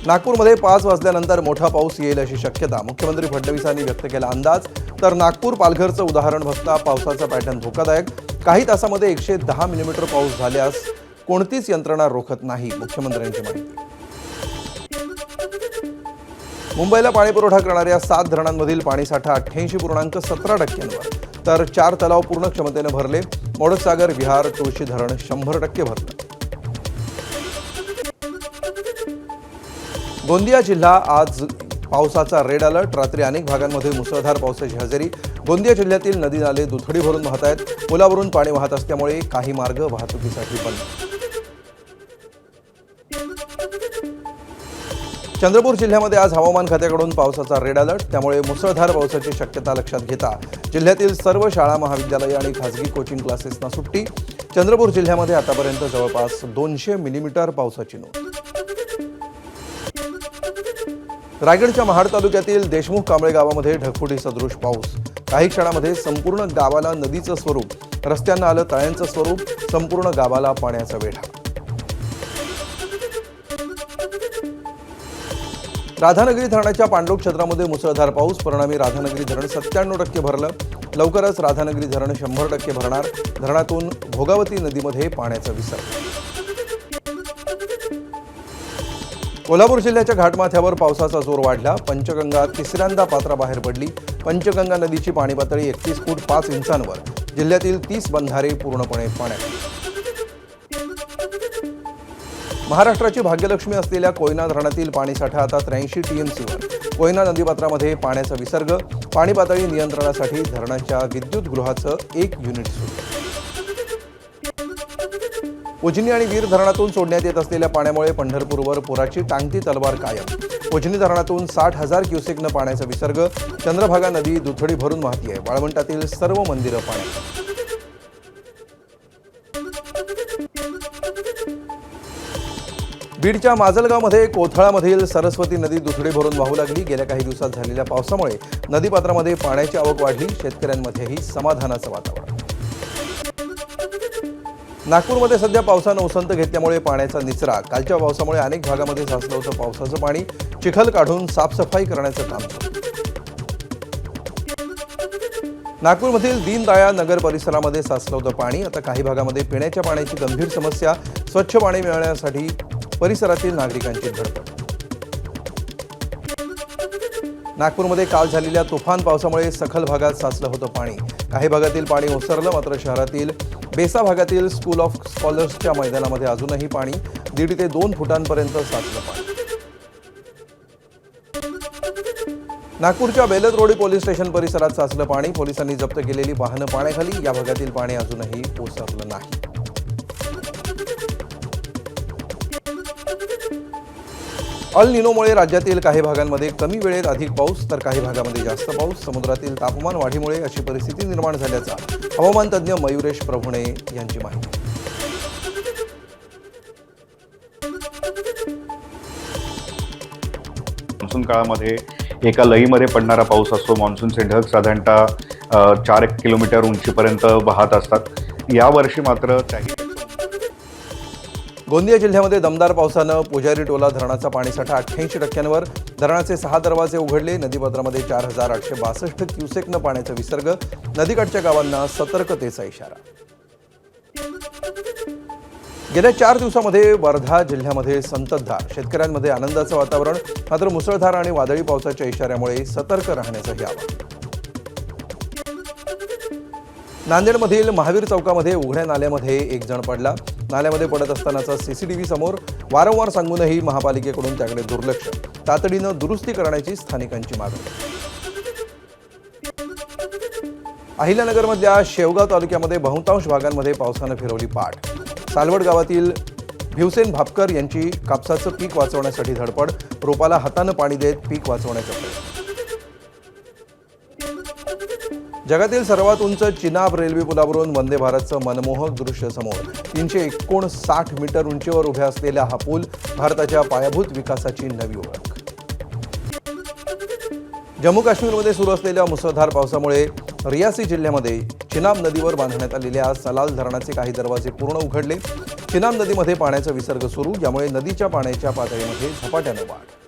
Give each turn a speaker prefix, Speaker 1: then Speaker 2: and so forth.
Speaker 1: नागपूरमध्ये 5 वाजल्यानंतर मोठा पाऊस येईल अशी शक्यता मुख्यमंत्री फडणवीसांनी व्यक्त केला अंदाज। तर नागपूर पालघरचं उदाहरण बघता पावसाचा पॅटर्न धोकादायक। काही तासामध्ये 110 मिलीमीटर पाऊस झाल्यास कोणतीच यंत्रणा रोखत नाही, मुख्यमंत्र्यांची माहिती। मुंबईला पाणीपुरवठा करणाऱ्या 7 धरणांमधील पाणीसाठा 88.17%वर, तर 4 तलाव पूर्ण क्षमतेने भरले। मोडकसागर, विहार, तुळशी धरण 100% भरलं। गोंदिया जिल्हा आज पावसाचा रेड अलर्ट। रात्री अनेक भागांमध्ये मुसळधार पावसाची हजेरी। गोंदिया जिल्ह्यातील नदी नाले दुथडी भरून वाहत आहेत। पुलावरून पाणी वाहत असल्यामुळे काही मार्ग वाहतुकीसाठी बंद। चंद्रपूर जिल्ह्यामध्ये आज हवामान खात्याकडून पावसाचा रेड अलर्ट, त्यामुळे मुसळधार पावसाची शक्यता लक्षात घेता जिल्ह्यातील सर्व शाळा, महाविद्यालये आणि खासगी कोचिंग क्लासेसना सुट्टी। चंद्रपूर जिल्ह्यामध्ये आतापर्यंत जवळपास 200 मिलीमीटर पावसाची नोंद। रायगडच्या महाड तालुक्यातील देशमुख कांबळे गावामध्ये ढगफुटी सदृश पाऊस। काही क्षणामध्ये संपूर्ण गावाला नदीचं स्वरूप, रस्त्यांना आलं तळ्यांचं स्वरूप, संपूर्ण गावाला पाण्याचा वेढा। राधानगरी धरणाच्या पांडुप क्षेत्रामध्ये मुसळधार पाऊस, परिणामी राधानगरी धरण 97% भरलं। लवकरच राधानगरी धरण 100% भरणार। धरणातून भोगावती नदीमध्ये पाण्याचा विसर्ग। कोल्हापूर जिल्ह्याच्या घाटमाथ्यावर पावसाचा जोर वाढला। पंचगंगा तिसऱ्यांदा पात्राबाहेर पडली। पंचगंगा नदीची पाणी पातळी 31 फूट 5 इंचांवर। जिल्ह्यातील 30 बंधारे पूर्णपणे पाण्यात। महाराष्ट्राची भाग्यलक्ष्मी असलेल्या कोयना धरणातील पाणीसाठा आता 83 टीएमसीवर। कोयना नदीपात्रामध्ये पाण्याचा विसर्ग। पाणी पातळी नियंत्रणासाठी धरणाच्या विद्युत गृहाचं 1 युनिट सुरू। उजनी आणि वीर धरणातून सोडण्यात येत असलेल्या पाण्यामुळे पंढरपूरवर पुराची टांगती तलवार कायम। उजनी धरणातून 60,000 क्युसेकनं पाण्याचा विसर्ग। चंद्रभागा नदी दुथडी भरून वाहतीये। वाळवंटातील सर्व मंदिरं पाण्यात। बीडच्या माजलगावमध्ये कोथळामधील सरस्वती नदी दुथडी भरून वाहू लागली। गेल्या काही दिवसात झालेल्या पावसामुळे नदीपात्रामध्ये पाण्याची आवक वाढली। शेतकऱ्यांमध्येही समाधानाचं वातावरण। नागपूरमध्ये सध्या पावसानं उसंत घेतल्यामुळे पाण्याचा निचरा। कालच्या पावसामुळे अनेक भागामध्ये साचलं होतं पावसाचं पाणी। चिखल काढून साफसफाई करण्याचं काम सुरू। नागपूरमधील दीनदयाळ नगर परिसरामध्ये साचलं होतं पाणी। आता काही भागामध्ये पिण्याच्या पाण्याची गंभीर समस्या। स्वच्छ पाणी मिळवण्यासाठी परिसरातील नागरिकांची धडपड। नागपूरमध्ये काल झालेल्या तुफान पावसामुळे सखल भागात साचलं होतं पाणी। काही भागातील पाणी ओसरलं, मात्र शहरातील बेसा भागातील स्कूल ऑफ स्कॉलर्सच्या मैदानामध्ये अजूनही पाणी 1.5 ते 2 फुटांपर्यंत साचलं पाणी। नागपूरच्या बेलदरोडी पोलीस स्टेशन परिसरात साचलं पाणी। पोलिसांनी जप्त केलेली वाहनं पाण्याखाली। या भागातील पाणी अजूनही ओसरलं नाही। अल निनोमुळे राज्यातील काही भागांमध्ये कमी वेळेत अधिक पाऊस, तर काही भागामध्ये जास्त पाऊस। समुद्रातील तापमान वाढीमुळे अशी परिस्थिती निर्माण झाल्याचा हवामान तज्ज्ञ मयुरेश प्रभुणे यांची माहिती।
Speaker 2: मान्सून काळामध्ये एका लईमध्ये पडणारा पाऊस असतो। मान्सूनचे ढग साधारणतः 4 किलोमीटर उंचीपर्यंत वाहत असतात। यावर्षी मात्र
Speaker 1: गोंदिया जिल्ह्यामध्ये दमदार पावसानं पुजारी टोला धरणाचा पाणीसाठा 88%वर। धरणाचे 6 दरवाजे उघडले। नदीपात्रामध्ये 4,862 क्युसेकनं पाण्याचा विसर्ग। नदीकाठच्या गावांना सतर्कतेचा इशारा। गेल्या 4 दिवसामध्ये वर्धा जिल्ह्यामध्ये संततधार। शेतकऱ्यांमध्ये आनंदाचं वातावरण, मात्र मुसळधार आणि वादळी पावसाच्या इशाऱ्यामुळे सतर्क राहण्याचंही आवाहन। नांदेडमधील महावीर चौकामध्ये उघड्या नाल्यामध्ये एक जण पडला। नाल्यामध्ये पडत असतानाचा सीसीटीव्ही समोर। वारंवार सांगूनही महापालिकेकडून त्याकडे दुर्लक्ष। तातडीनं दुरुस्ती करण्याची स्थानिकांची मागणी। अहिल्यानगरमधल्या शेवगाव तालुक्यामध्ये बहुतांश भागांमध्ये पावसानं फिरवली पाठ। सालवड गावातील भिवसेन भापकर यांची कापसाचं पीक वाचवण्यासाठी धडपड। रोपाला हातानं पाणी देत पीक वाचवण्याचा प्रयत्न। जगातील सर्वात उंच चिनाब रेल्वे पुलावरून वंदे भारतचं मनमोहक दृश्य समोर। 359 मीटर उंचीवर उभ्या असलेला हा पूल भारताच्या पायाभूत विकासाची नवी ओळख। जम्मू काश्मीरमध्ये सुरू असलेल्या मुसळधार पावसामुळे रियासी जिल्ह्यामध्ये चिनाब नदीवर बांधण्यात आलेल्या सलाल धरणाचे काही दरवाजे पूर्ण उघडले। चिनाब नदीमध्ये पाण्याचा विसर्ग सुरू, यामुळे नदीच्या पाण्याच्या पातळीमध्ये झपाट्याने वाढ.